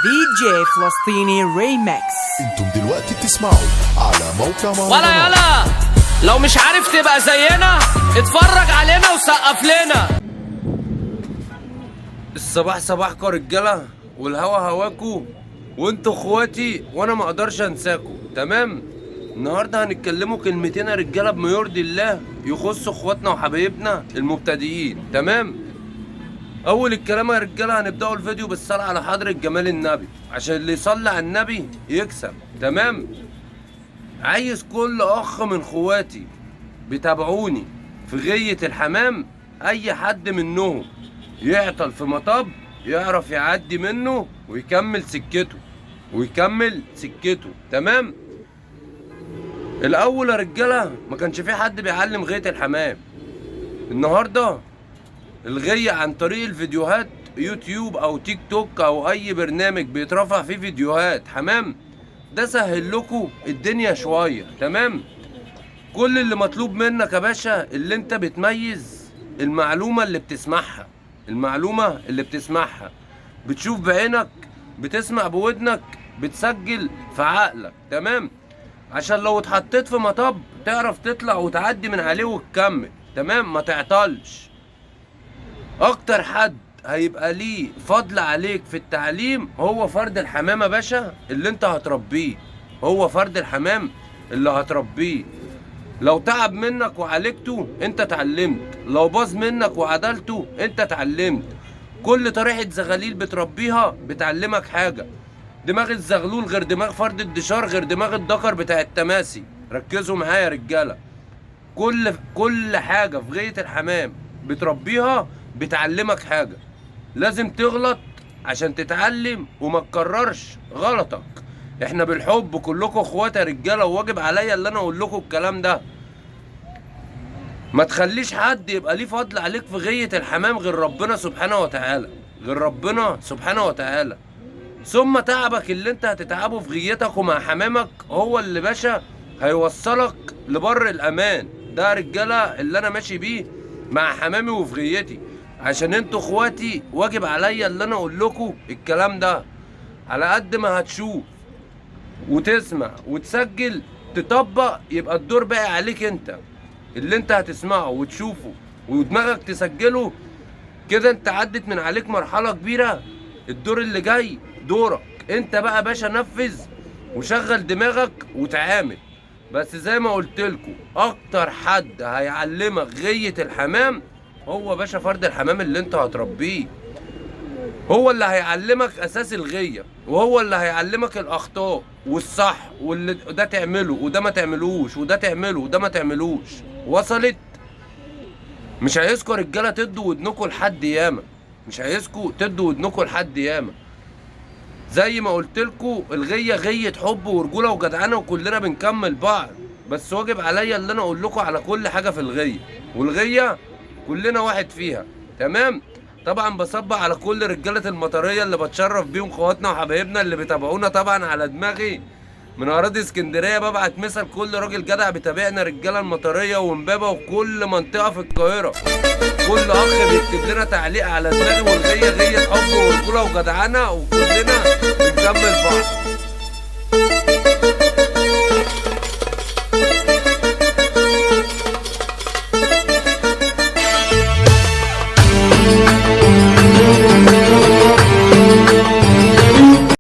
دي جي فلسطيني ريمكس. انتم دلوقتي بتسمعوا على موقع ولا يلا لو مش عارف تبقى زينا اتفرج علينا وسقف لنا. الصباح صباحكم رجاله والهوا هواكو وانتوا اخواتي وانا ما اقدرش انساكم. تمام، النهارده هنتكلموا كلمتين يا رجاله بما يرضي الله يخصوا اخواتنا وحبايبنا المبتدئين. تمام، اول الكلام يا رجاله هنبداوا الفيديو بالصلاه على حضره جمال النبي عشان اللي يصلي على النبي يكسب. تمام، عايز كل اخ من اخواتي بيتابعوني في غية الحمام اي حد منهم يعطل في مطب يعرف يعدي منه ويكمل سكته. تمام، الاول يا رجاله ما كانش في حد بيعلم غية الحمام. النهارده الغية عن طريق الفيديوهات يوتيوب او تيك توك او اي برنامج بيترفع فيه فيديوهات حمام، ده سهل لكم الدنيا شوية. تمام، كل اللي مطلوب منك يا باشا اللي انت بتميز المعلومة اللي بتسمعها بتشوف بعينك، بتسمع بودنك، بتسجل في عقلك. تمام، عشان لو اتحطيت في مطب تعرف تطلع وتعدي من عليه وتكمل. تمام، ما تعطلش. اكتر حد هيبقى ليه فضل عليك في التعليم هو فرد الحمام يا باشا اللي انت هتربيه. هو فرد الحمام اللي هتربيه، لو تعب منك وعالجته انت اتعلمت، لو باظ منك وعدلته انت اتعلمت. كل طريقة زغاليل بتربيها بتعلمك حاجة. دماغ الزغلول غير دماغ فرد الدشار غير دماغ الدكر بتاع التماسي. ركزوا معايا يا رجالة، كل حاجة في غاية الحمام بتربيها بتعلمك حاجة. لازم تغلط عشان تتعلم وما تكررش غلطك. احنا بالحب كلكم اخوات يا رجاله، وواجب عليا اللي انا اقول لكم الكلام ده. ما تخليش حد يبقى ليه فضل عليك في غاية الحمام غير ربنا سبحانه وتعالى. ثم تعبك اللي انت هتتعبه في غيتك ومع حمامك هو اللي باشا هيوصلك لبر الامان. ده رجاله اللي انا ماشي بيه مع حمامي وفي غيتي، عشان انتوا اخواتي واجب عليا اللي انا اقول لكم الكلام ده. على قد ما هتشوف وتسمع وتسجل تطبق يبقى الدور باقي عليك انت، اللي انت هتسمعه وتشوفه ودماغك تسجله كده انت عدت من عليك مرحلة كبيرة. الدور اللي جاي دورك انت بقى باشا، نفذ وشغل دماغك وتعامل. بس زي ما قلت لكم اكتر حد هيعلمك غية الحمام هو باشا فرد الحمام اللي انت هتربيه. هو اللي هيعلمك اساس الغية، وهو اللي هيعلمك الاخطاء والصح، واللي ده تعمله وده ما تعملوش، وده تعمله وده ما تعملوش. وصلت؟ مش عايزكم يا رجاله تدوا ودنكم لحد ياما، زي ما قلت لكم الغية غية حب ورجوله وجدعنه وكلنا بنكمل بعض. بس واجب عليا اللي انا اقول لكم على كل حاجه في الغية، والغية كلنا واحد فيها. تمام، طبعا بصب على كل رجاله المطريه اللي بتشرف بيهم اخواتنا وحبايبنا اللي بيتابعونا طبعا على دماغي من اراضي اسكندريه. ببعت مثل كل راجل جدع بيتابعنا رجاله المطريه وامبابه وكل منطقه في القاهره. كل اخ بيكتب لنا تعليق على دماغي والغيه غيه حب ورجوله وجدعنه وكلنا بنكمل بعض.